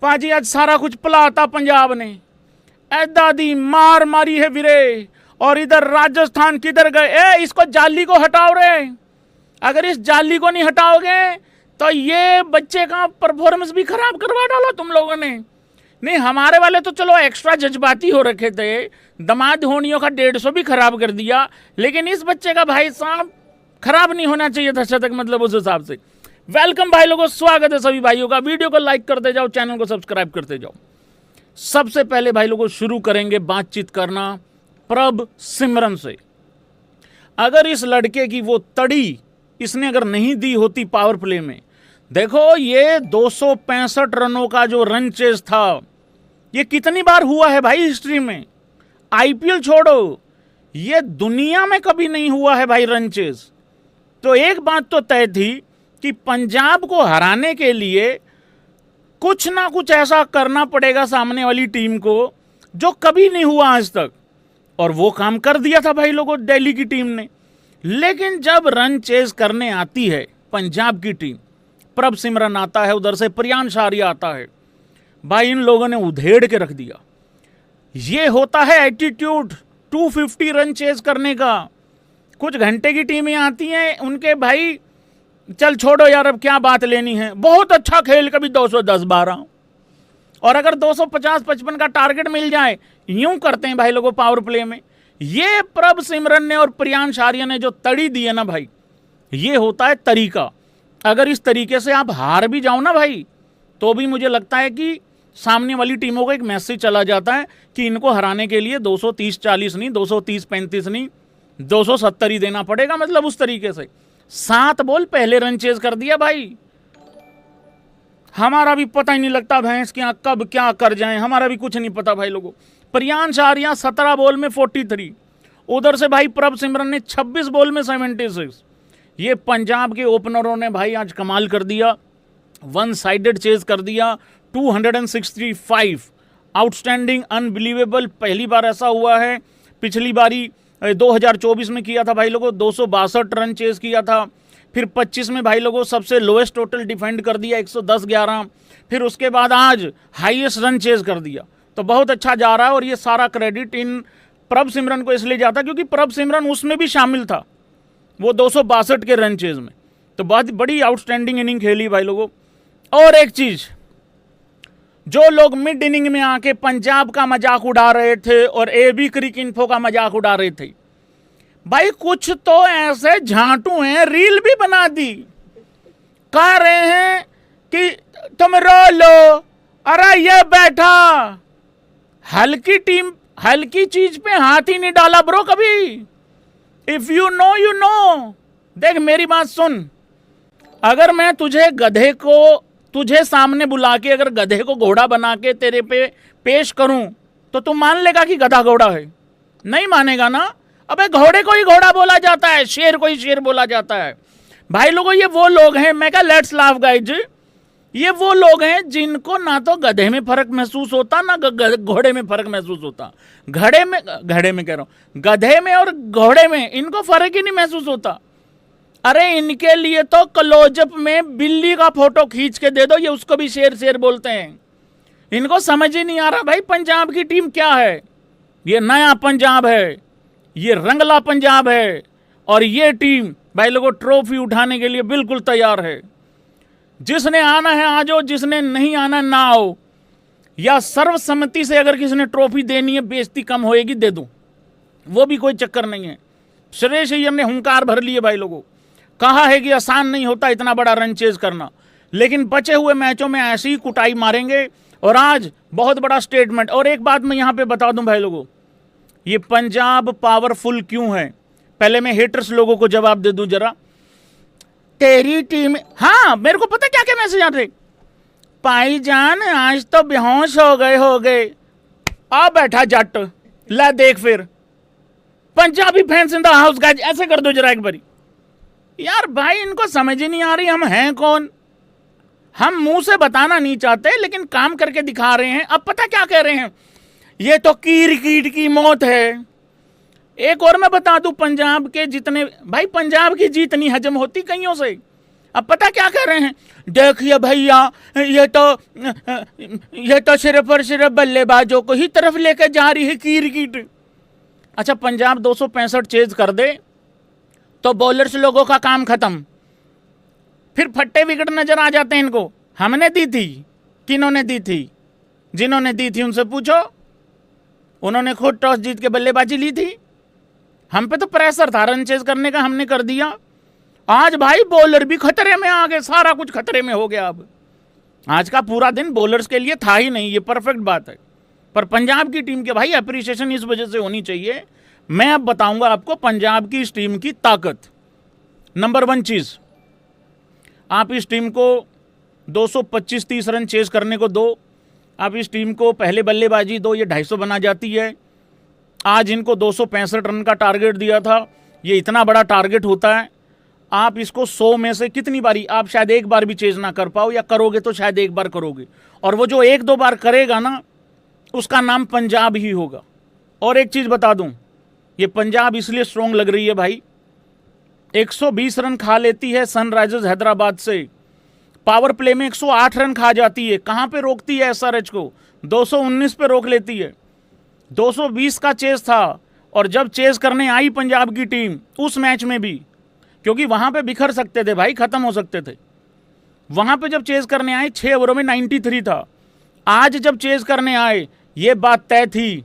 पाजी आज सारा कुछ पलाता पंजाब ने, दादी मार मारी है वीरे। और इधर राजस्थान किधर गए? इसको जाली को हटाओ रे। अगर इस जाली को नहीं हटाओगे तो ये बच्चे का परफॉर्मेंस भी खराब करवा डाला तुम लोगों ने। नहीं, हमारे वाले तो चलो एक्स्ट्रा जज्बाती हो रखे थे, दमाद होनियों का 150 भी खराब कर दिया, लेकिन इस बच्चे का भाई साहब खराब नहीं होना चाहिए था शतक, मतलब उस हिसाब से। वेलकम भाई लोगों, स्वागत है सभी भाइयों का। वीडियो को लाइक करते जाओ, चैनल को सब्सक्राइब करते जाओ। सबसे पहले भाई लोगों शुरू करेंगे बातचीत करना प्रभ सिमरन से। अगर इस लड़के की वो तड़ी इसने अगर नहीं दी होती पावर प्ले में, देखो ये 265 रनों का जो रन चेज था, ये कितनी बार हुआ है भाई हिस्ट्री में। आईपीएल छोड़ो, ये दुनिया में कभी नहीं हुआ है भाई रन चेज। तो एक बात तो तय थी कि पंजाब को हराने के लिए कुछ ना कुछ ऐसा करना पड़ेगा सामने वाली टीम को जो कभी नहीं हुआ आज तक, और वो काम कर दिया था भाई लोगों दिल्ली की टीम ने। लेकिन जब रन चेज करने आती है पंजाब की टीम, प्रभ सिमरन आता है, उधर से प्रियांश आर्या आता है, भाई इन लोगों ने उधेड़ के रख दिया। ये होता है एटीट्यूड 250 रन चेज करने का। कुछ घंटे की टीमें आती हैं, उनके भाई चल छोड़ो यार, अब क्या बात लेनी है, बहुत अच्छा खेल कभी 210-12, और अगर 250-55 का टारगेट मिल जाए, यूं करते हैं भाई लोगों पावर प्ले में। ये प्रभ सिमरन ने और प्रियांश आर्या ने जो तड़ी दी है ना भाई, ये होता है तरीका। अगर इस तरीके से आप हार भी जाओ ना भाई, तो भी मुझे लगता है कि सामने वाली टीमों को एक मैसेज चला जाता है कि इनको हराने के लिए 230-40 नहीं, 230-35 नहीं, 270 ही देना पड़ेगा। मतलब उस तरीके से 7 बॉल पहले रन चेज कर दिया भाई। हमारा भी पता ही नहीं लगता भैंस के यहाँ कब क्या कर जाए, हमारा भी कुछ नहीं पता भाई लोगों। प्रियांश आर्या 17 बॉल में 43, उधर से भाई प्रभ सिमरन ने 26 बॉल में 76। ये पंजाब के ओपनरों ने भाई आज कमाल कर दिया, वन साइडेड चेज कर दिया 265। आउटस्टैंडिंग, अनबिलीवेबल, पहली बार ऐसा हुआ है। पिछली बारी 2024 में किया था भाई लोगों, 262 रन चेज किया था। फिर 25 में भाई लोगों सबसे लोएस्ट टोटल डिफेंड कर दिया 110-11। फिर उसके बाद आज हाईएस्ट रन चेज कर दिया। तो बहुत अच्छा जा रहा है, और ये सारा क्रेडिट इन प्रभ सिमरन को इसलिए जाता क्योंकि प्रभ सिमरन उसमें भी शामिल था, वो 262 के रन चेज में। तो बहुत बड़ी आउटस्टैंडिंग इनिंग खेली भाई लोगों। और एक चीज, जो लोग मिड इनिंग में आके पंजाब का मजाक उड़ा रहे थे और एबी क्रिक इन्फो का मजाक उड़ा रहे थे, भाई कुछ तो ऐसे झांटू हैं, रील भी बना दी, कह रहे हैं कि तुम रो लो, अरे ये बैठा। हल्की टीम, हल्की चीज पे हाथ ही नहीं डाला ब्रो कभी। If you know you know. देख मेरी बात सुन, अगर मैं तुझे गधे को तुझे सामने बुला के अगर गधे को घोड़ा बना के तेरे पे पेश करूं, तो तू मान लेगा कि गधा घोड़ा है? नहीं मानेगा ना। अबे घोड़े को ही घोड़ा बोला जाता है, शेर को ही शेर बोला जाता है भाई लोगों। ये वो लोग हैं, मैं कहा लेट्स लाफ गाइज, ये वो लोग हैं जिनको ना तो गधे में फर्क महसूस होता ना घोड़े में फर्क महसूस होता। घड़े में कह रहा हूं, गधे में और घोड़े में इनको फर्क ही नहीं महसूस होता। अरे इनके लिए तो क्लोजअप में बिल्ली का फोटो खींच के दे दो, ये उसको भी शेर शेर बोलते हैं। इनको समझ ही नहीं आ रहा भाई पंजाब की टीम क्या है। ये नया पंजाब है, ये रंगला पंजाब है, और ये टीम भाई लोगों ट्रॉफी उठाने के लिए बिल्कुल तैयार है। जिसने आना है आ जाओ, जिसने नहीं आना ना आओ, या सर्वसम्मति से अगर किसी ने ट्रॉफी देनी है, बेइज्जती कम होएगी दे दो, वो भी कोई चक्कर नहीं है। श्रेयस अय्यर ने हुंकार भर लिए भाई लोगों, कहा है कि आसान नहीं होता इतना बड़ा रन चेज करना, लेकिन बचे हुए मैचों में ऐसी ही कुटाई मारेंगे। और आज बहुत बड़ा स्टेटमेंट। और एक बात मैं यहां पे बता दूं भाई लोगों, ये पंजाब पावरफुल क्यों है, पहले मैं हेटर्स लोगों को जवाब दे दूं जरा। तेरी टीम, हाँ मेरे को पता क्या क्या मैसेज आते, भाईजान आज तो बेहोश हो गए। आ बैठा जट, ला देख फिर Punjabi fans in the house guys, ऐसे कर दो जरा एक बारी। यार भाई इनको समझ ही नहीं आ रही हम हैं कौन। हम मुंह से बताना नहीं चाहते, लेकिन काम करके दिखा रहे हैं। अब पता क्या कह रहे हैं, ये तो कीर कीट की मौत है। एक और मैं बता दूं, पंजाब के जितने भाई, पंजाब की जीत नहीं हजम होती कईयों से। अब पता क्या कह रहे हैं, देखिए भैया ये तो सिर्फ और सिर्फ बल्लेबाजों को ही तरफ लेकर जा रही है क्रिकेट। अच्छा, पंजाब 265 चेज कर दे तो बॉलर्स लोगों का काम खत्म, फिर फट्टे विकेट नजर आ जाते हैं इनको। हमने दी थी, किन्होंने दी थी? जिन्होंने दी थी उनसे पूछो, उन्होंने खुद टॉस जीत के बल्लेबाजी ली थी। हम पे तो प्रेशर था रन चेज करने का, हमने कर दिया। आज भाई बॉलर भी खतरे में आ गए, सारा कुछ खतरे में हो गया। अब आज का पूरा दिन बॉलर्स के लिए था ही नहीं, ये परफेक्ट बात है। पर पंजाब की टीम के भाई अप्रिसिएशन इस वजह से होनी चाहिए। मैं अब बताऊंगा आपको पंजाब की इस टीम की ताकत। नंबर 1 चीज, आप इस टीम को 225-30 रन चेज करने को दो, आप इस टीम को पहले बल्लेबाजी दो, ये 250 बना जाती है। आज इनको 265 रन का टारगेट दिया था, ये इतना बड़ा टारगेट होता है। आप इसको 100 में से कितनी बारी, आप शायद एक बार भी चेज ना कर पाओ, या करोगे तो शायद एक बार करोगे, और वो जो 1-2 बार करेगा ना, उसका नाम पंजाब ही होगा। और एक चीज बता दूं, ये पंजाब इसलिए स्ट्रॉन्ग लग रही है भाई, 120 रन खा लेती है सनराइजर्स हैदराबाद से, पावर प्ले में 108 रन खा जाती है। कहां पे रोकती है एसआरएच को? 219 पे रोक लेती है। 220 का चेज था, और जब चेज करने आई पंजाब की टीम उस मैच में भी, क्योंकि वहां पे बिखर सकते थे भाई, खत्म हो सकते थे, वहां पे जब चेज करने आए 6 ओवरों में 93 था। आज जब चेज करने आए ये बात तय थी,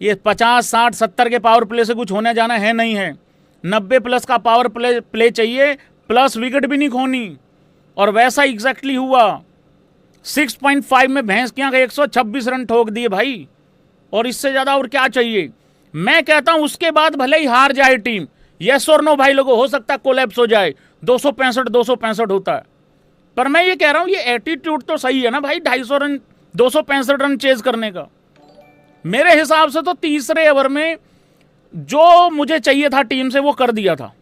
ये 50, 60, 70 के पावर प्ले से कुछ होने जाना है नहीं है, 90 प्लस का पावर प्ले चाहिए, प्लस विकेट भी नहीं खोनी। और वैसा एग्जैक्टली हुआ। 6.5 में भैंस के यहाँ 126 रन ठोक दिए भाई, और इससे ज्यादा और क्या चाहिए? मैं कहता हूं उसके बाद भले ही हार जाए टीम, यस और नो भाई लोगों, हो सकता है कोलैप्स हो जाए, 265 होता है, पर मैं ये कह रहा हूं ये एटीट्यूड तो सही है ना भाई, 250 रन 265 रन चेज करने का। मेरे हिसाब से तो तीसरे ओवर में जो मुझे चाहिए था टीम से वो कर दिया था,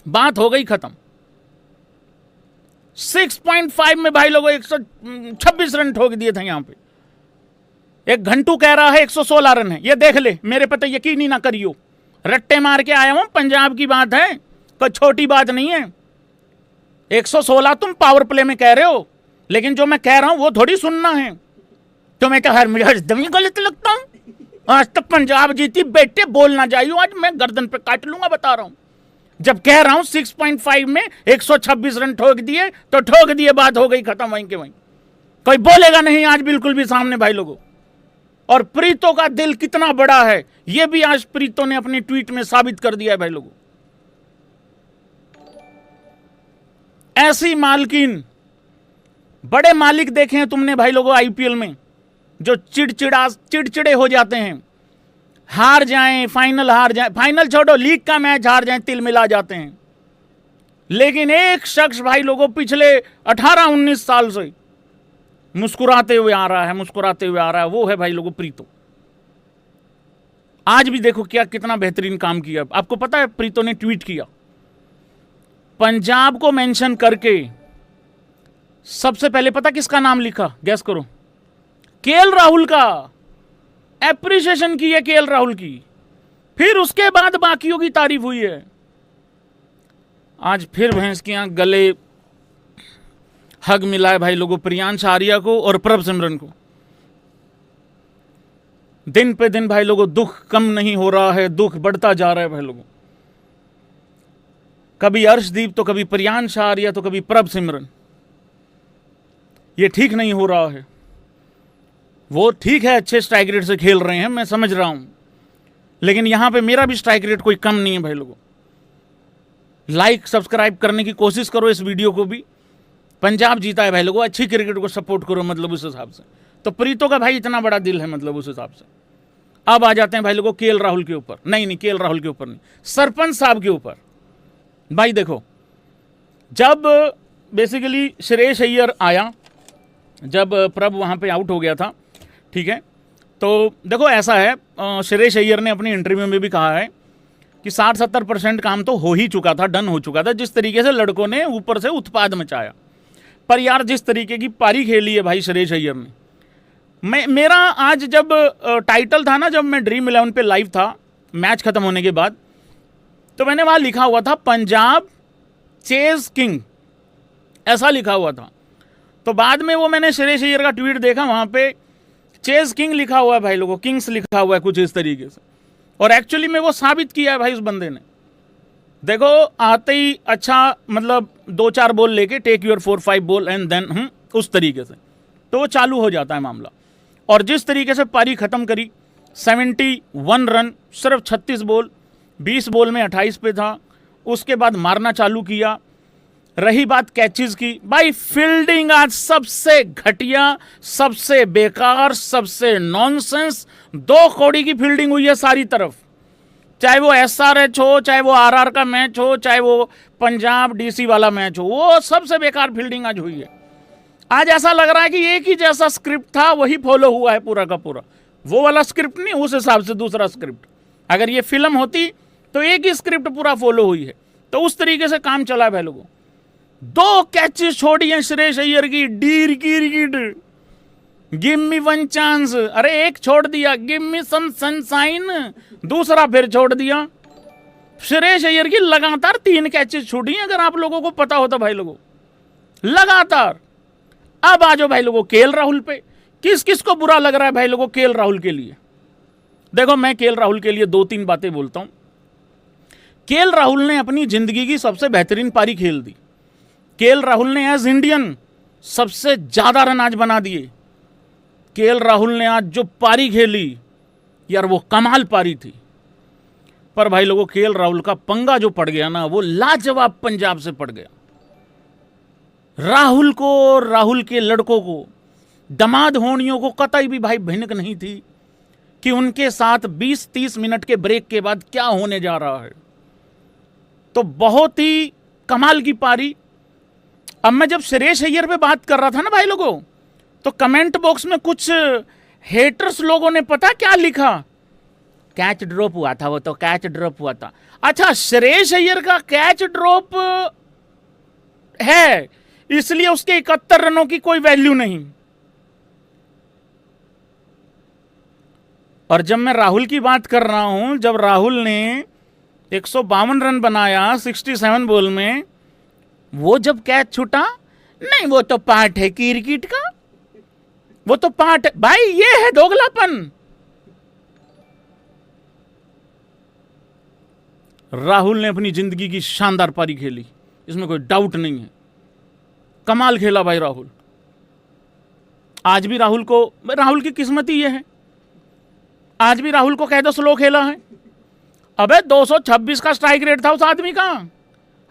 बात हो गई खत्म। 6.5 में भाई लोगों 126 रन ठोक दिए थे। यहां पे एक घंटू कह रहा है 116 रन है, ये देख ले, मेरे पे तो यकीन ही ना करियो, रट्टे मार के आया हूं, पंजाब की बात है, कोई छोटी बात नहीं है। 116 तुम पावर प्ले में कह रहे हो, लेकिन जो मैं कह रहा हूं वो थोड़ी सुनना है। तुम्हें तो हर मेरा एकदम गलत लगता हूं। आज तक पंजाब जीती बेटे, बोल ना जाइयो, आज मैं गर्दन पे काट लूंगा, बता रहा हूं। जब कह रहा हूं 6.5 में 126 रन ठोक दिए तो ठोक दिए, बात हो गई खत्म, वहीं के वहीं, कोई बोलेगा नहीं आज बिल्कुल भी सामने भाई लोगों। और प्रीतो का दिल कितना बड़ा है यह भी आज प्रीतो ने अपने ट्वीट में साबित कर दिया है भाई लोगों। ऐसी मालकिन, बड़े मालिक देखे हैं तुमने भाई लोगों आईपीएल में, जो चिड़चिड़े हो जाते हैं, हार जाएं, फाइनल हार जाएं, फाइनल छोड़ो लीग का मैच हार जाएं तिल मिला जाते हैं। लेकिन एक शख्स भाई लोगों पिछले 18-19 साल से मुस्कुराते हुए आ रहा है, वो है भाई लोगों प्रीतो। आज भी देखो क्या कितना बेहतरीन काम किया। आपको पता है प्रीतो ने ट्वीट किया पंजाब को मेंशन करके, सबसे पहले पता किसका नाम लिखा? गैस करो। केएल राहुल का। एप्रिसिएशन की है केएल राहुल की, फिर उसके बाद बाकियों की तारीफ हुई है। आज फिर भैंस के यहां गले हग मिला है भाई लोगों प्रियांश आर्या को और प्रभ सिमरन को। दिन पे दिन भाई लोगों दुख कम नहीं हो रहा है, दुख बढ़ता जा रहा है भाई लोगों। कभी अर्शदीप तो कभी प्रियांश आर्या तो कभी प्रभ सिमरन, ये ठीक नहीं हो रहा है। वो ठीक है अच्छे स्ट्राइक रेट से खेल रहे हैं, मैं समझ रहा हूं, लेकिन यहां पे मेरा भी स्ट्राइक रेट कोई कम नहीं है भाई लोगों। लाइक सब्सक्राइब करने की कोशिश करो इस वीडियो को भी। पंजाब जीता है भाई लोगों, अच्छी क्रिकेट को सपोर्ट करो, मतलब उस हिसाब से। तो प्रीतो का भाई इतना बड़ा दिल है, मतलब उस हिसाब से। अब आ जाते हैं भाई लोगों केएल राहुल के ऊपर। नहीं केएल राहुल के ऊपर नहीं, सरपंच साहब के ऊपर। भाई देखो, जब बेसिकली श्रेयस अय्यर आया, जब प्रभ वहां पे आउट हो गया था, ठीक है, तो देखो ऐसा है, श्रेयस अय्यर ने अपनी इंटरव्यू में भी कहा है कि 60-70% काम तो हो ही चुका था, डन हो चुका था, जिस तरीके से लड़कों ने ऊपर से उत्पाद मचाया। पर यार जिस तरीके की पारी खेली है भाई श्रेयस अय्यर ने, मेरा आज जब टाइटल था ना, जब मैं ड्रीम 11 पे लाइव था मैच खत्म होने के बाद, तो मैंने वहां लिखा हुआ था पंजाब चेज किंग, ऐसा लिखा हुआ था। तो बाद में वो मैंने श्रेयस अय्यर का ट्वीट देखा, वहाँ पे चेज किंग लिखा हुआ है भाई लोगों, किंग्स लिखा हुआ है कुछ इस तरीके से। और एक्चुअली में वो साबित किया है भाई उस बंदे ने। देखो आते ही अच्छा मतलब 2-4 बॉल लेके take your 4-5 ball and then उस तरीके से तो वो चालू हो जाता है मामला। और जिस तरीके से पारी खत्म करी, 71 रन सिर्फ 36 बॉल, 20 बॉल में 28 पे था। उसके बाद मारना चालू किया। रही बात कैचेस की, भाई फील्डिंग आज सबसे घटिया, सबसे बेकार, सबसे नॉनसेंस 2 कौड़ी की फील्डिंग हुई है सारी तरफ। चाहे वो SRH हो, चाहे वो RR का मैच हो, चाहे वो पंजाब DC वाला मैच हो, वो सबसे बेकार फील्डिंग आज हुई है। आज ऐसा लग रहा है कि एक ही जैसा स्क्रिप्ट था वही फॉलो हुआ है पूरा का पूरा। वो वाला स्क्रिप्ट नहीं, उस हिसाब से दूसरा स्क्रिप्ट। अगर ये फिल्म होती तो एक ही स्क्रिप्ट पूरा फॉलो हुई है। तो उस तरीके से काम चला है भाई लोगों। 2 कैचेस छोड़ी हैं श्रेयस अय्यर की, डीर की गिव मी 1 चांस। अरे एक छोड़ दिया, गिव मी सम सनशाइन, दूसरा फिर छोड़ दिया। श्रेयस अय्यर की लगातार 3 कैचेस छूटी हैं, अगर आप लोगों को पता होता भाई लोगों, लगातार। अब आ जाओ भाई लोगों केएल राहुल पे। किस किस को बुरा लग रहा है भाई लोगों केएल राहुल के लिए? देखो मैं केएल राहुल के लिए 2-3 बातें बोलता हूं। केएल राहुल ने अपनी जिंदगी की सबसे बेहतरीन पारी खेल दी। केएल राहुल ने एज इंडियन सबसे ज्यादा रन आज बना दिए। केएल राहुल ने आज जो पारी खेली यार, वो कमाल पारी थी। पर भाई लोगों केएल राहुल का पंगा जो पड़ गया ना, वो लाजवाब पंजाब से पड़ गया। राहुल को, राहुल के लड़कों को, दमाद होनियों को कतई भी भाई भिनक नहीं थी कि उनके साथ 20-30 मिनट के ब्रेक के बाद क्या होने जा रहा है। तो बहुत ही कमाल की पारी। अब मैं जब श्रेयस अय्यर पे बात कर रहा था ना भाई लोगों, तो कमेंट बॉक्स में कुछ हेटर्स लोगों ने पता क्या लिखा, कैच ड्रॉप हुआ था, वो तो कैच ड्रॉप हुआ था। अच्छा, श्रेयस अय्यर का कैच ड्रॉप है इसलिए उसके 71 रनों की कोई वैल्यू नहीं। और जब मैं राहुल की बात कर रहा हूं, जब राहुल ने 152 रन बनाया 67 बॉल में, वो जब कैच छूटा, नहीं वो तो पार्ट है क्रिकेट का, वो तो पार्ट है भाई, ये है दोगलापन। राहुल ने अपनी जिंदगी की शानदार पारी खेली, इसमें कोई डाउट नहीं है। कमाल खेला भाई राहुल। आज भी राहुल की किस्मत ही ये है, आज भी राहुल को कह दो स्लो खेला है। अबे 226 का स्ट्राइक रेट था उस आदमी का।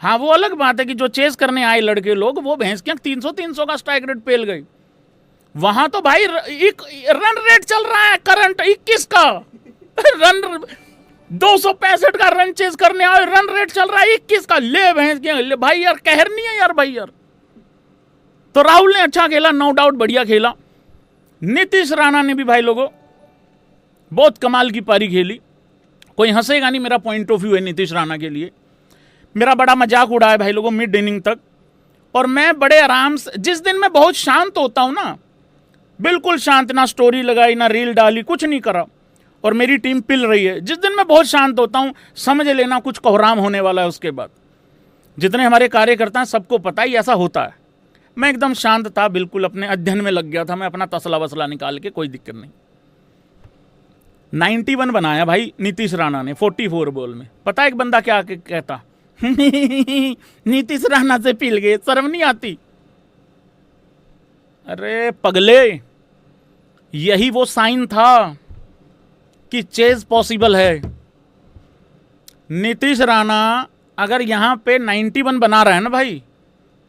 हाँ वो अलग बात है कि जो चेस करने आए लड़के लोग, वो भैंस के 300 का स्ट्राइक रेट पेल गई। वहां तो भाई रन रेट चल रहा है करंट 21 का रन, 265 का रन चेस करने आए, रन रेट चल रहा है 21 का। ले भैंस के भाई यार, कहर नहीं है यार भाई यार। तो राहुल ने अच्छा खेला, नो डाउट बढ़िया खेला। नीतीश राणा ने भी भाई लोगों बहुत कमाल की पारी खेली। कोई हंसेगा नहीं, मेरा पॉइंट ऑफ व्यू है नीतीश राणा के लिए। मेरा बड़ा मजाक उड़ाया भाई लोगों मिड इनिंग तक, और मैं बड़े आराम से, जिस दिन मैं बहुत शांत होता हूं ना, बिल्कुल शांत, ना स्टोरी लगाई ना रील डाली, कुछ नहीं करा, और मेरी टीम पिल रही है, जिस दिन मैं बहुत शांत होता हूं समझ लेना कुछ कोहराम होने वाला है। उसके बाद जितने हमारे कार्यकर्ता हैं सबको पता ही ऐसा होता है। मैं एकदम शांत था, बिल्कुल अपने अध्ययन में लग गया था, मैं अपना तसला वसला निकाल के, कोई दिक्कत नहीं। 91 बनाया भाई नीतीश राणा ने 44 बॉल में। पता एक बंदा क्या कहता नीतीश राणा से पिल गए, शर्म नहीं आती? अरे पगले, यही वो साइन था कि चेज पॉसिबल है। नीतीश राणा अगर यहां पे 91 बना रहा है ना भाई,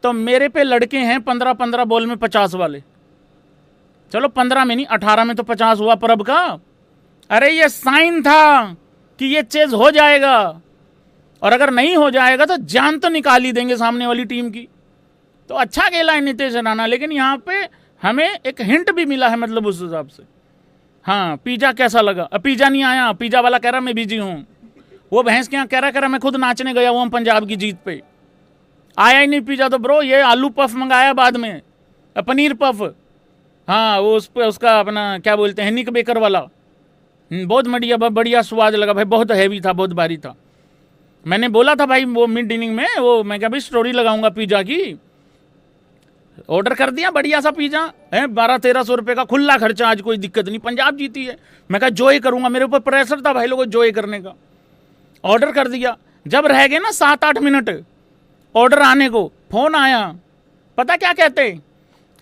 तो मेरे पे लड़के हैं 15-15 बॉल में 50 वाले। चलो 15 में नहीं, 18 में तो 50 हुआ परब का। अरे ये साइन था कि ये चेज हो जाएगा, और अगर नहीं हो जाएगा तो जान तो निकाल ही देंगे सामने वाली टीम की। तो अच्छा खेला है नीतीश राणा, लेकिन यहाँ पे हमें एक हिंट भी मिला है, मतलब उस हिसाब से। हाँ, पिज्जा कैसा लगा? पिज्जा नहीं आया, पिज्जा वाला कह रहा मैं बिजी हूँ। वो भैंस के यहाँ कह रहा मैं खुद नाचने गया हूँ पंजाब की जीत पे, आया ही नहीं पिज्जा। तो ब्रो ये आलू पफ मंगाया बाद में, पनीर पफ। हाँ वो उस पर उसका अपना क्या बोलते हैं, निक बेकर वाला, बहुत बढ़िया स्वाद लगा भाई, बहुत हैवी था, बहुत भारी था। मैंने बोला था भाई वो मिड इनिंग में, वो मैं क्या भाई स्टोरी लगाऊंगा पिज्जा की, ऑर्डर कर दिया बढ़िया सा पिज्जा है, 1200-1300 रुपये का, खुला खर्चा, आज कोई दिक्कत नहीं, पंजाब जीती है। मैं कहा जो ही करूँगा, मेरे ऊपर प्रेशर था भाई लोगों जो ही करने का। ऑर्डर कर दिया, जब रह गए ना 7-8 मिनट ऑर्डर आने को, फ़ोन आया, पता क्या कहते,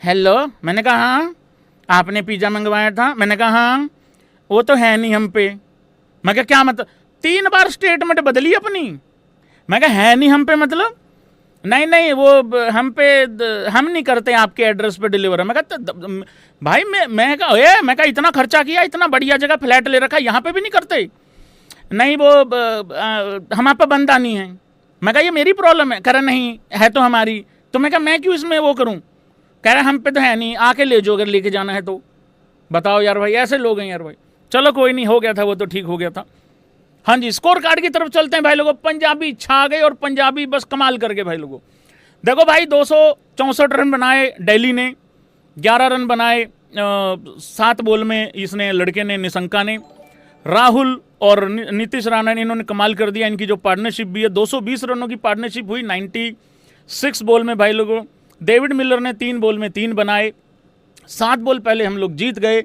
हेलो। मैंने कहा हाँ, आपने पिज़्ज़ा मंगवाया था? मैंने कहा हाँ। वो तो है नहीं हम पे। मैं कहा क्या मतलब? 3 बार स्टेटमेंट बदली अपनी। मैं कहा है नहीं हम पे मतलब? नहीं नहीं वो हम पे, हम नहीं करते आपके एड्रेस पे डिलीवर। मैं कहा भाई मैं कहा इतना खर्चा किया, इतना बढ़िया जगह फ्लैट ले रखा, यहाँ पे भी नहीं करते? नहीं वो हम पे बंदा नहीं है। मैं कहा ये मेरी प्रॉब्लम है। कह रहा नहीं है तो हमारी। तो मैं कहा मैं क्यों इसमें वो करूँ? कह रहा हम पे तो है नहीं, आके ले जाओ अगर लेके जाना है तो। बताओ यार भाई, ऐसे लोग हैं यार भाई। चलो कोई नहीं, हो गया था वो तो, ठीक हो गया था। हाँ जी, स्कोर कार्ड की तरफ चलते हैं भाई लोगों। पंजाबी छा गए और पंजाबी बस कमाल कर गए भाई लोगों। देखो भाई 264 रन बनाए दिल्ली ने, 11 रन बनाए 7 बॉल में इसने, लड़के ने, निशंका ने। राहुल और नीतीश राणा ने, इन्होंने कमाल कर दिया। इनकी जो पार्टनरशिप भी है, 220 रनों की पार्टनरशिप हुई 96 बॉल में भाई लोगों। डेविड मिलर ने 3 बॉल में 3 बनाए, 7 बॉल पहले हम लोग जीत गए।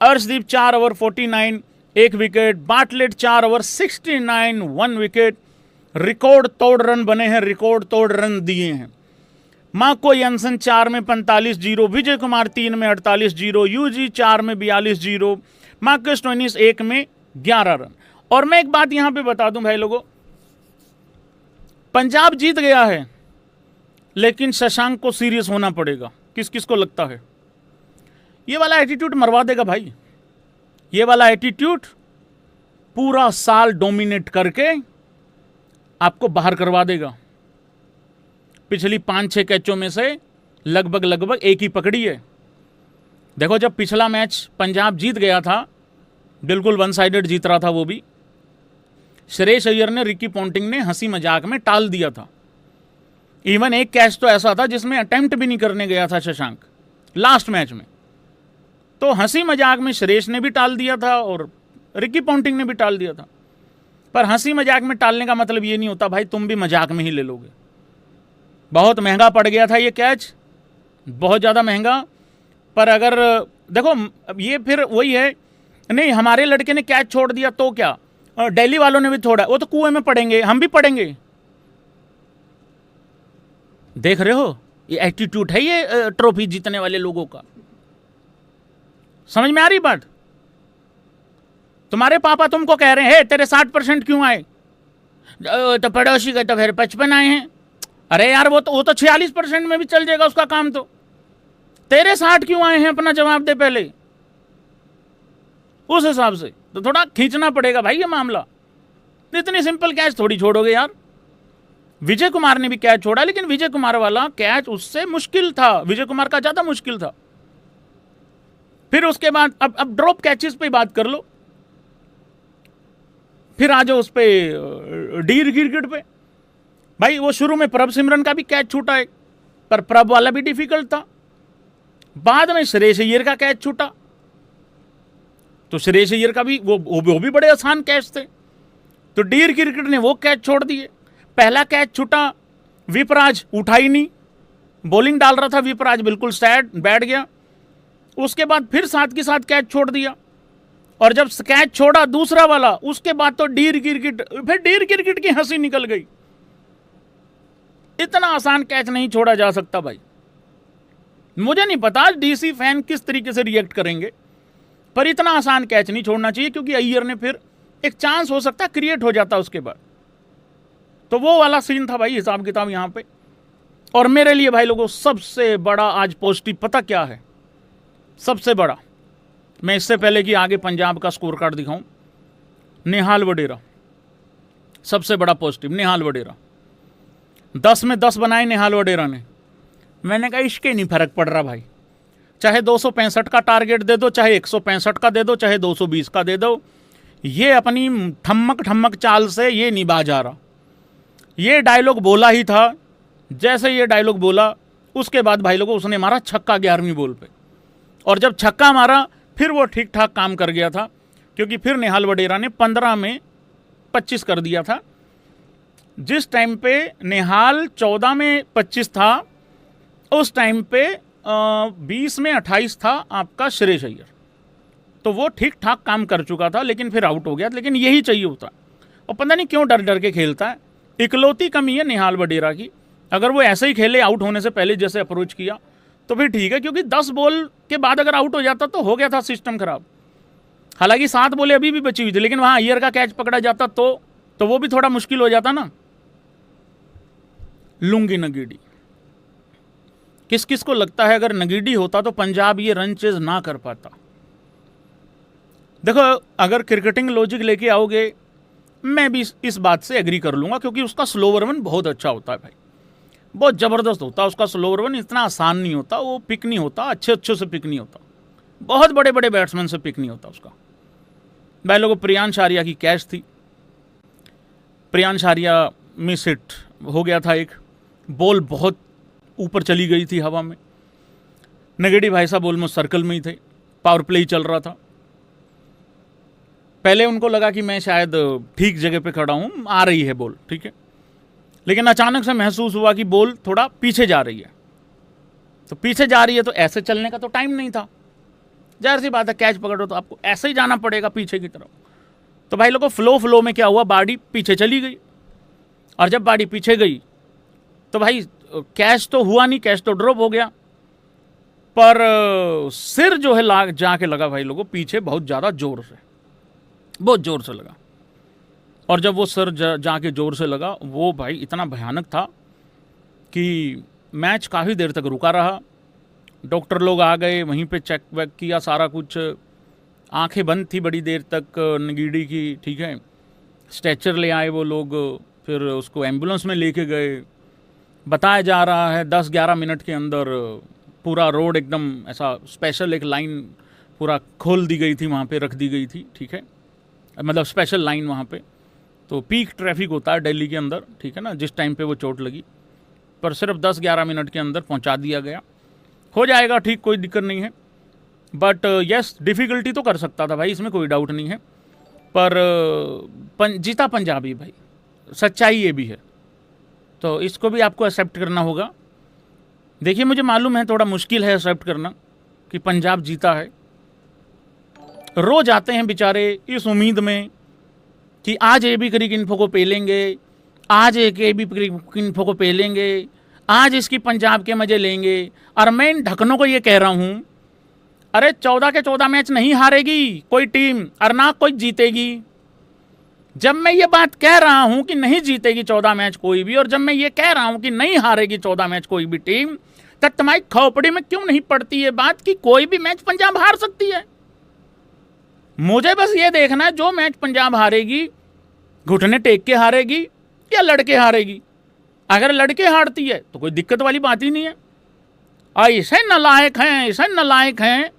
Arshdeep 4 over 49 1 wicket, Bartlett 4 over 69 1 wicket. Record तोड़ रन बने हैं, रिकॉर्ड तोड़ रन दिए हैं। मार्को यंसन 4 में 45-0, विजय कुमार 3 में 48-0, यूजी 4 में 42-0, मार्कस स्टोइनिस 1 में 11 रन। और मैं एक बात यहां पे बता दूं भाई लोगों, पंजाब जीत गया है, लेकिन शशांक को सीरियस होना पड़ेगा। किस किस को लगता है ये वाला एटीट्यूड मरवा देगा भाई? ये वाला एटीट्यूड पूरा साल डोमिनेट करके आपको बाहर करवा देगा। पिछली 5-6 कैचों में से लगभग एक ही पकड़ी है। देखो जब पिछला मैच पंजाब जीत गया था, बिल्कुल वन साइडेड जीत रहा था वो भी, श्रेयस अय्यर ने, रिकी पॉन्टिंग ने हंसी मजाक में टाल दिया था। इवन एक कैच तो ऐसा था जिसमें अटेम्प्ट भी नहीं करने गया था शशांक लास्ट मैच में। तो हंसी मजाक में श्रेयस ने भी टाल दिया था और रिकी पॉन्टिंग ने भी टाल दिया था। पर हंसी मजाक में टालने का मतलब ये नहीं होता भाई तुम भी मजाक में ही ले लोगे। बहुत महंगा पड़ गया था ये कैच, बहुत ज़्यादा महंगा। पर अगर देखो ये फिर वही है, नहीं हमारे लड़के ने कैच छोड़ दिया तो क्या, दिल्ली वालों ने भी छोड़ा, वो तो कुएं में पड़ेंगे, हम भी पड़ेंगे। देख रहे हो ये एटीट्यूड है ये ट्रॉफी जीतने वाले लोगों का। समझ में आ रही बात? तुम्हारे पापा तुमको कह रहे हैं तेरे 60% क्यों आए, तो पड़ोसी का तो फिर 55 आए हैं। अरे यार वो तो 46% में भी चल जाएगा उसका काम, तो तेरे 60 क्यों आए हैं, अपना जवाब दे पहले। उस हिसाब से तो थोड़ा खींचना पड़ेगा भाई ये मामला। इतनी सिंपल कैच थोड़ी छोड़ोगे यार। विजय कुमार ने भी कैच छोड़ा, लेकिन विजय कुमार वाला कैच उससे मुश्किल था, विजय कुमार का ज्यादा मुश्किल था। फिर उसके बाद अब ड्रॉप कैचेस पे बात कर लो, फिर आ जाओ उस पे डी क्रिकेट पे। भाई वो शुरू में प्रभ सिमरन का भी कैच छूटा है, पर प्रभ वाला भी डिफिकल्ट था। बाद में श्रेयस अय्यर का कैच छूटा, तो श्रेयस अय्यर का भी वो भी बड़े आसान कैच थे, तो डी क्रिकेट ने वो कैच छोड़ दिए। पहला कैच छूटा, विपराज उठा ही नहीं, बॉलिंग डाल रहा था विपराज, बिल्कुल सैड बैठ गया। उसके बाद फिर साथ के साथ कैच छोड़ दिया, और जब कैच छोड़ा दूसरा वाला, उसके बाद तो डी क्रिकेट की हंसी निकल गई। इतना आसान कैच नहीं छोड़ा जा सकता भाई। मुझे नहीं पता डीसी फैन किस तरीके से रिएक्ट करेंगे, पर इतना आसान कैच नहीं छोड़ना चाहिए, क्योंकि अय्यर ने फिर एक चांस हो सकता क्रिएट हो जाता उसके बाद। तो वो वाला सीन था भाई, हिसाब किताब यहां पे। और मेरे लिए भाई लोगों सबसे बड़ा आज पॉजिटिव पता क्या है? सबसे बड़ा, मैं इससे पहले कि आगे पंजाब का स्कोर कार्ड दिखाऊं, नेहाल वडेरा सबसे बड़ा पॉजिटिव। नेहाल वडेरा 10 में 10 बनाए नेहाल वडेरा ने। मैंने कहा इसके नहीं फर्क पड़ रहा भाई, चाहे 265 का टारगेट दे दो, चाहे 165 का दे दो, चाहे 220 का दे दो, ये अपनी ठम्मक चाल से ये नहीं बाज आ रहा। ये डायलॉग बोला ही था, जैसे ये डायलॉग बोला उसके बाद भाई लोगों उसने मारा छक्का 11वीं बॉल पे, और जब छक्का मारा फिर वो ठीक ठाक काम कर गया था, क्योंकि फिर नेहाल वडेरा ने 15 में 25 कर दिया था। जिस टाइम पे नेहाल 14 में 25 था, उस टाइम पे 20 में 28 था आपका श्रेयस अय्यर, तो वो ठीक ठाक काम कर चुका था, लेकिन फिर आउट हो गया। लेकिन यही चाहिए होता है, और पता नहीं क्यों डर डर के खेलता है। इकलौती कमी है निहाल वडेरा की, अगर वो ऐसे ही खेले आउट होने से पहले जैसे अप्रोच किया तो फिर ठीक है, क्योंकि 10 बॉल के बाद अगर आउट हो जाता तो हो गया था सिस्टम खराब। हालांकि 7 बॉलें अभी भी बची हुई थी, लेकिन वहां अय्यर का कैच पकड़ा जाता तो वो भी थोड़ा मुश्किल हो जाता ना। लुंगी नगीडी, किस किस को लगता है अगर नगीडी होता तो पंजाब ये रन चेज ना कर पाता? देखो, अगर क्रिकेटिंग लॉजिक लेके आओगे मैं भी इस बात से एग्री कर लूंगा, क्योंकि उसका स्लोवर वन बहुत अच्छा होता है भाई, बहुत ज़बरदस्त होता है उसका स्लोवर वन। इतना आसान नहीं होता, वो पिक नहीं होता, अच्छे से पिक नहीं होता, बहुत बड़े बड़े बैट्समैन से पिक नहीं होता उसका। भाई लोगों, प्रियांश आर्या की कैच थी, प्रियांश आर्या मिस हिट हो गया था, एक बॉल बहुत ऊपर चली गई थी हवा में। नगेडी भाई साहब ऑलमोस्ट सर्कल में ही थे, पावर प्ले ही चल रहा था। पहले उनको लगा कि मैं शायद ठीक जगह पे खड़ा हूं, आ रही है बॉल, ठीक है, लेकिन अचानक से महसूस हुआ कि बॉल थोड़ा पीछे जा रही है। तो पीछे जा रही है तो ऐसे चलने का तो टाइम नहीं था, जाहिर सी बात है कैच पकड़ो तो आपको ऐसे ही जाना पड़ेगा पीछे की तरफ। तो भाई लोगों, फ्लो में क्या हुआ, बाडी पीछे चली गई, और जब बाडी पीछे गई तो भाई कैच तो हुआ नहीं, कैच तो ड्रॉप हो गया, पर सिर जो है जाके लगा भाई लोगों पीछे बहुत ज़्यादा जोर से, बहुत जोर से लगा। और जब वो सर जाके जोर से लगा, वो भाई इतना भयानक था कि मैच काफ़ी देर तक रुका रहा। डॉक्टर लोग आ गए, वहीं पे चेक वेक किया सारा कुछ, आंखें बंद थी बड़ी देर तक नगीडी की, ठीक है। स्ट्रेचर ले आए वो लोग, फिर उसको एम्बुलेंस में लेके गए। बताया जा रहा है 10-11 मिनट के अंदर पूरा रोड एकदम ऐसा स्पेशल एक लाइन पूरा खोल दी गई थी, वहाँ पे रख दी गई थी, ठीक है, मतलब स्पेशल लाइन वहाँ पे। तो पीक ट्रैफिक होता है दिल्ली के अंदर, ठीक है ना, जिस टाइम पे वो चोट लगी, पर सिर्फ 10-11 मिनट के अंदर पहुँचा दिया गया। हो जाएगा ठीक, कोई दिक्कत नहीं है, बट यस डिफ़िकल्टी तो कर सकता था भाई, इसमें कोई डाउट नहीं है। पर जीता पंजाबी भाई, सच्चाई ये भी है, तो इसको भी आपको एक्सेप्ट करना होगा। देखिए, मुझे मालूम है थोड़ा मुश्किल है एक्सेप्ट करना कि पंजाब जीता है। रोज आते हैं बेचारे इस उम्मीद में कि आज एबी क्रिक इन्फो को पेलेंगे, आज एक एबी क्रिक इन्फो को पेलेंगे, आज इसकी पंजाब के मजे लेंगे। और मैं इन ढक्कनों को ये कह रहा हूँ, अरे 14 के 14 मैच नहीं हारेगी कोई टीम, और ना कोई जीतेगी। जब मैं ये बात कह रहा हूं कि नहीं जीतेगी 14 मैच कोई भी, और जब मैं ये कह रहा हूं कि नहीं हारेगी 14 मैच कोई भी टीम, तब तुम्हारी खोपड़ी में क्यों नहीं पड़ती ये बात कि कोई भी मैच पंजाब हार सकती है? मुझे बस ये देखना है, जो मैच पंजाब हारेगी घुटने टेक के हारेगी या लड़के हारेगी। अगर लड़के हारती है तो कोई दिक्कत वाली बात ही नहीं है। ऐसे नलायक हैं,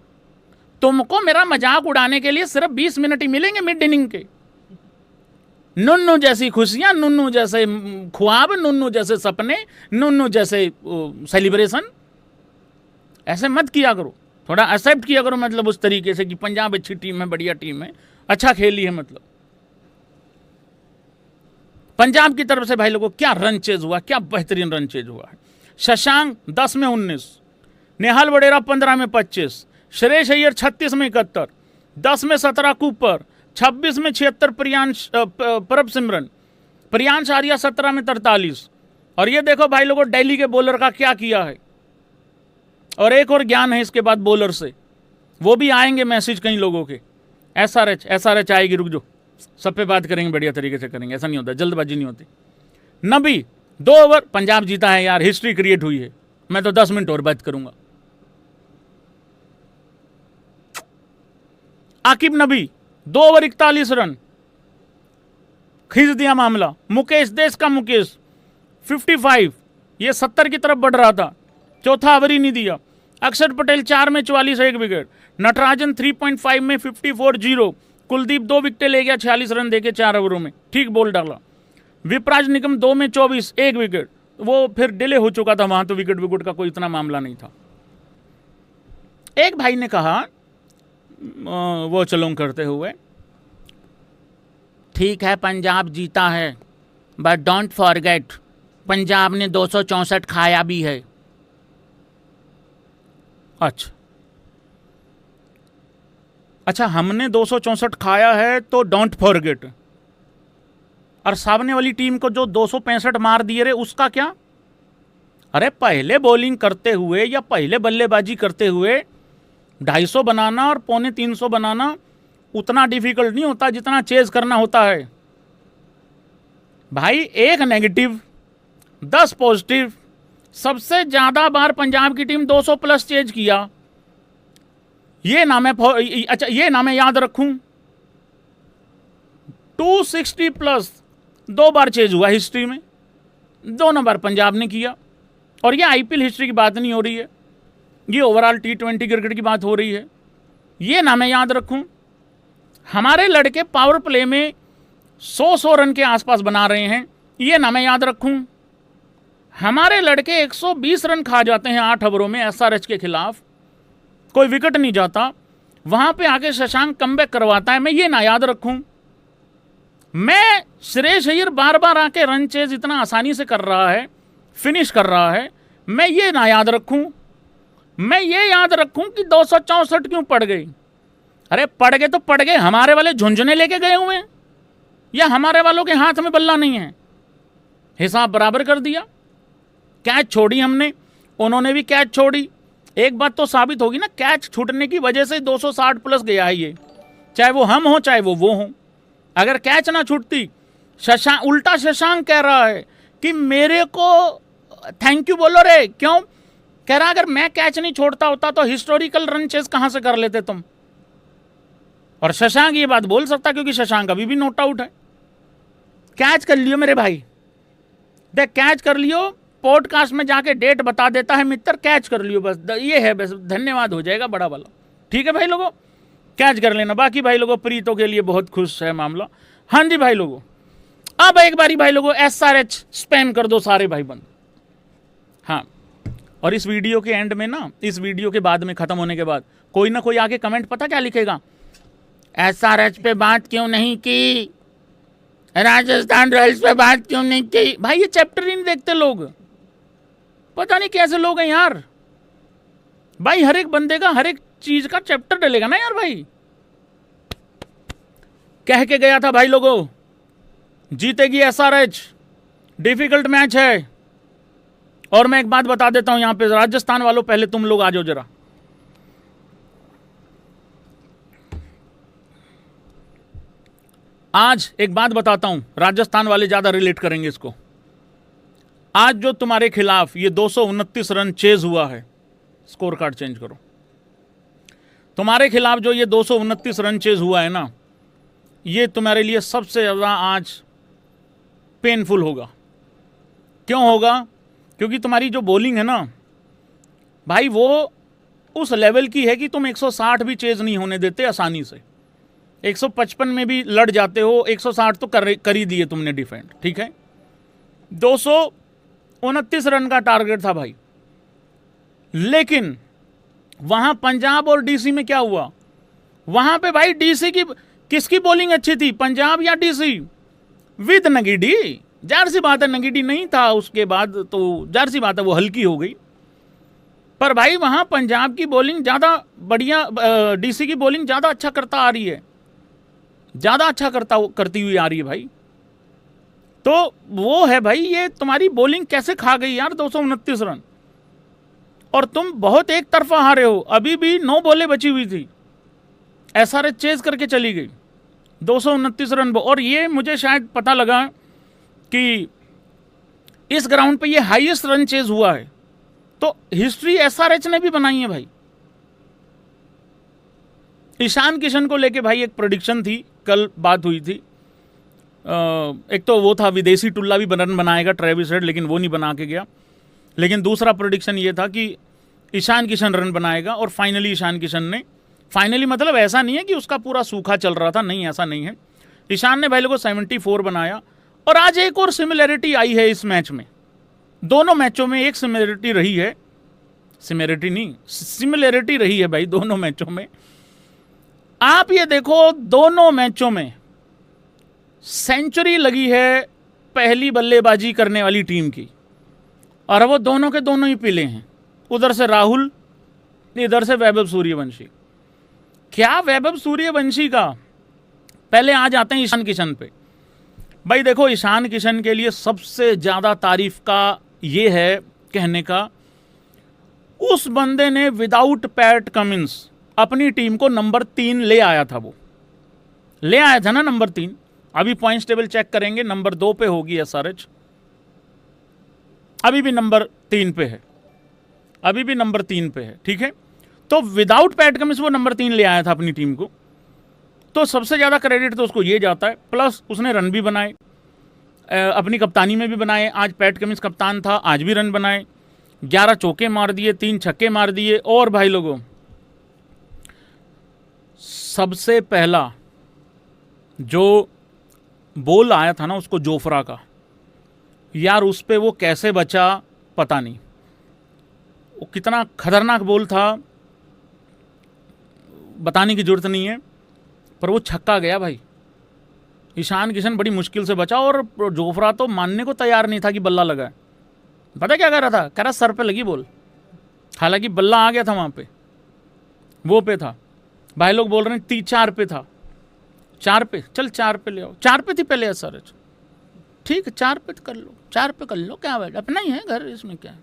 तुमको मेरा मजाक उड़ाने के लिए सिर्फ 20 मिनट ही मिलेंगे मिड इनिंग के। नुन्नू जैसी खुशियां, नुन्नू जैसे ख्वाब, नुन्नू जैसे सपने, नुन्नू जैसे सेलिब्रेशन, ऐसे मत किया करो, थोड़ा एक्सेप्ट किया करो, मतलब उस तरीके से कि पंजाब अच्छी टीम है, बढ़िया टीम है, अच्छा खेली है। मतलब पंजाब की तरफ से भाई लोगों क्या रन चेज हुआ, क्या बेहतरीन रन चेज हुआ है। शशांक 10 में 19, निहाल वडेरा 15 में 25, श्रेयस अय्यर 36 में 71, 10 में 17 कूपर, 26 में 76 प्रभ सिमरन, प्रियांश आर्या 17 में 43। और ये देखो भाई लोगों दिल्ली के बॉलर का क्या किया है। और एक और ज्ञान है इसके बाद बॉलर से, वो भी आएंगे मैसेज कई लोगों के, एसआरएच आएगी, रुक जो, सब पे बात करेंगे, बढ़िया तरीके से करेंगे, ऐसा नहीं होता, जल्दबाजी नहीं होती। नबी 2 ओवर, पंजाब जीता है यार, हिस्ट्री क्रिएट हुई है, मैं तो 10 मिनट और बात करूंगा। आकिब नबी 2 ओवर 41 रन, खींच दिया मामला। मुकेश, देश का मुकेश 55, ये 70 की तरफ बढ़ रहा था, चौथा ओवर ही नहीं दिया। अक्षर पटेल 4 में 44, 1 विकेट। नटराजन 3.5 में 54-0। कुलदीप 2 विकेट ले गया, 46 रन देके 4 ओवरों में, ठीक बॉल डाला। विपराज निगम 2 में 24, 1 विकेट। वो फिर डिले हो चुका था वहां, तो विकेट का कोई इतना मामला नहीं था। एक भाई ने कहा वो चलोंग करते हुए, ठीक है पंजाब जीता है, बट डोंट फॉरगेट पंजाब ने 264 खाया भी है। अच्छा, हमने 264 खाया है तो डोंट फॉरगेट, और सामने वाली टीम को जो 265 मार दिए रे, उसका क्या? अरे पहले बॉलिंग करते हुए या पहले बल्लेबाजी करते हुए 250 बनाना और 250 बनाना उतना डिफिकल्ट नहीं होता जितना चेज करना होता है भाई। 1 नेगेटिव 10 पॉजिटिव, सबसे ज्यादा बार पंजाब की टीम 200 प्लस चेज किया। ये नाम है, अच्छा ये नाम है याद रखूं, 260 प्लस 2 बार चेज हुआ हिस्ट्री में, दोनों बार पंजाब ने किया। और ये आईपीएल हिस्ट्री की बात नहीं हो रही है, ये ओवरऑल T20 क्रिकेट की बात हो रही है। ये नाम है याद रखूं। हमारे लड़के पावर प्ले में 100 रन के आसपास बना रहे हैं, ये नाम है याद रखूं। हमारे लड़के 120 रन खा जाते हैं 8 ओवरों में एसआरएच के खिलाफ, कोई विकेट नहीं जाता, वहां पे आके शशांक कमबैक करवाता है, मैं ये ना याद रखूं। मैं श्रेयस अय्यर बार बार आके रन चेज इतना आसानी से कर रहा है, फिनिश कर रहा है, मैं ये ना याद रखूं। मैं ये याद रखूं कि 264 क्यों पड़ गई। अरे पड़ गए तो पड़ गए, हमारे वाले झुंझुने लेके गए हुए हैं या हमारे वालों के हाथ में बल्ला नहीं है? हिसाब बराबर कर दिया। कैच छोड़ी हमने, उन्होंने भी कैच छोड़ी। एक बात तो साबित होगी ना, कैच छूटने की वजह से 260 प्लस गया है ये, चाहे वो हम हो चाहे वो हो। अगर कैच ना छूटती, उल्टा शशांक कह रहा है कि मेरे को थैंक यू बोलो रे, क्यों कह रहा अगर मैं कैच नहीं छोड़ता होता तो हिस्टोरिकल रन चेस कहां से कर लेते तुम। और शशांक ये बात बोल सकता क्योंकि शशांक अभी भी नोट आउट है। कैच कर लियो मेरे भाई, देख कैच कर लियो, पॉडकास्ट में जाके डेट बता देता है मित्र, कैच कर लियो बस, ये है बस, धन्यवाद हो जाएगा बड़ा वाला। ठीक है भाई लोगों, कैच कर लेना। बाकी भाई लोगों प्रीतों के लिए बहुत खुश है मामला। हाँ जी भाई लोगों, अब एक बारी भाई लोगों एसआरएच स्पैम कर दो सारे भाई बंद। हाँ, और इस वीडियो के एंड में ना, इस वीडियो के बाद में खत्म होने के बाद कोई ना कोई आगे कमेंट पता क्या लिखेगा, एसआरएच पे बात क्यों नहीं की, राजस्थान रॉयल्स पे बात क्यों नहीं की। भाई ये चैप्टर ही नहीं देखते लोग, पता नहीं कैसे लोग हैं यार। भाई हर एक बंदे का हर एक चीज का चैप्टर डलेगा ना यार। भाई कह के गया था भाई लोगों, जीतेगी एसआरएच, डिफिकल्ट मैच है। और मैं एक बात बता देता हूं यहां पे, राजस्थान वालों पहले तुम लोग आ जाओ जरा। आज एक बात बताता हूं, राजस्थान वाले ज्यादा रिलेट करेंगे इसको। आज जो तुम्हारे खिलाफ ये 229 रन चेज हुआ है, स्कोर कार्ड चेंज करो, तुम्हारे खिलाफ जो ये 229 रन चेज हुआ है ना, ये तुम्हारे लिए सबसे ज्यादा आज पेनफुल होगा। क्यों होगा? क्योंकि तुम्हारी जो बॉलिंग है ना भाई, वो उस लेवल की है कि तुम 160 भी चेज नहीं होने देते आसानी से। 155 में भी लड़ जाते हो, 160 तो कर ही दिए तुमने डिफेंड। ठीक है, 229 रन का टारगेट था भाई। लेकिन वहां पंजाब और डीसी में क्या हुआ, वहां पे भाई डीसी की किसकी बॉलिंग अच्छी थी, पंजाब या डीसी? विद नगीडी, जाहिर सी बात है नगीडी नहीं था उसके बाद तो जाहिर सी बात है वो हल्की हो गई। पर भाई वहां पंजाब की बॉलिंग ज्यादा बढ़िया, डीसी की बॉलिंग ज्यादा अच्छा करता आ रही है, ज्यादा अच्छा करती हुई आ रही है भाई। तो वो है भाई, ये तुम्हारी बॉलिंग कैसे खा गई यार 229 रन, और तुम बहुत एक तरफा हारे हो। अभी भी 9 बॉलें बची हुई थी, एसआरएच चेज करके चली गई 229 रन। और ये मुझे शायद पता लगा कि इस ग्राउंड पे ये हाईएस्ट रन चेज हुआ है, तो हिस्ट्री एसआरएच ने भी बनाई है भाई। ईशान किशन को लेके भाई एक प्रेडिक्शन थी, कल बात हुई थी। एक तो वो था विदेशी टुल्ला भी रन बनाएगा ट्रेविस हेड, लेकिन वो नहीं बना के गया। लेकिन दूसरा प्रेडिक्शन ये था कि ईशान किशन रन बनाएगा, और फाइनली ईशान किशन ने, फाइनली मतलब ऐसा नहीं है कि उसका पूरा सूखा चल रहा था, नहीं ऐसा नहीं है। ईशान ने भाई लोगों 74 बनाया। और आज एक और सिमिलैरिटी आई है इस मैच में, दोनों मैचों में एक सिमिलैरिटी रही है, सिमिलैरिटी रही है भाई दोनों मैचों में। आप ये देखो, दोनों मैचों में सेंचुरी लगी है पहली बल्लेबाजी करने वाली टीम की, और वो दोनों के दोनों ही पीले हैं। उधर से राहुल इधर से वैभव सूर्यवंशी। क्या वैभव सूर्यवंशी का, पहले आ जाते हैं ईशान किशन पे। भाई देखो, ईशान किशन के लिए सबसे ज्यादा तारीफ का ये है कहने का, उस बंदे ने विदाउट पैट कमिंस अपनी टीम को नंबर 3 ले आया था। वो ले आया था ना नंबर 3। अभी पॉइंट्स टेबल चेक करेंगे, नंबर 2 पे होगी SRH, अभी भी नंबर 3 पे है, अभी भी नंबर 3 पे है, ठीक है। तो विदाउट पैट कमिंस वो नंबर 3 ले आया था अपनी टीम को, तो सबसे ज़्यादा क्रेडिट तो उसको ये जाता है। प्लस उसने रन भी बनाए, अपनी कप्तानी में भी बनाए। आज पैट कमिंस कप्तान था, आज भी रन बनाए, 11 चौके मार दिए, 3 छक्के मार दिए। और भाई लोगों, सबसे पहला जो बॉल आया था ना उसको जोफ्रा का, यार उस पे वो कैसे बचा पता नहीं, वो कितना खतरनाक बॉल था बताने की जरूरत नहीं है, पर वो छक्का गया भाई। ईशान किशन बड़ी मुश्किल से बचा, और जोफ्रा तो मानने को तैयार नहीं था कि बल्ला लगा है। पता क्या कह रहा था? कह रहा सर पे लगी बॉल, हालांकि बल्ला आ गया था वहां पे, वो पे था। भाई लोग बोल रहे हैं 3-4 पे था, 4 पे, चल 4 पे ले आओ। 4 पे थी पहले SRH, ठीक है 4 पे कर लो, 4 पे कर लो, क्या बात, अपना ही है घर, इसमें क्या है।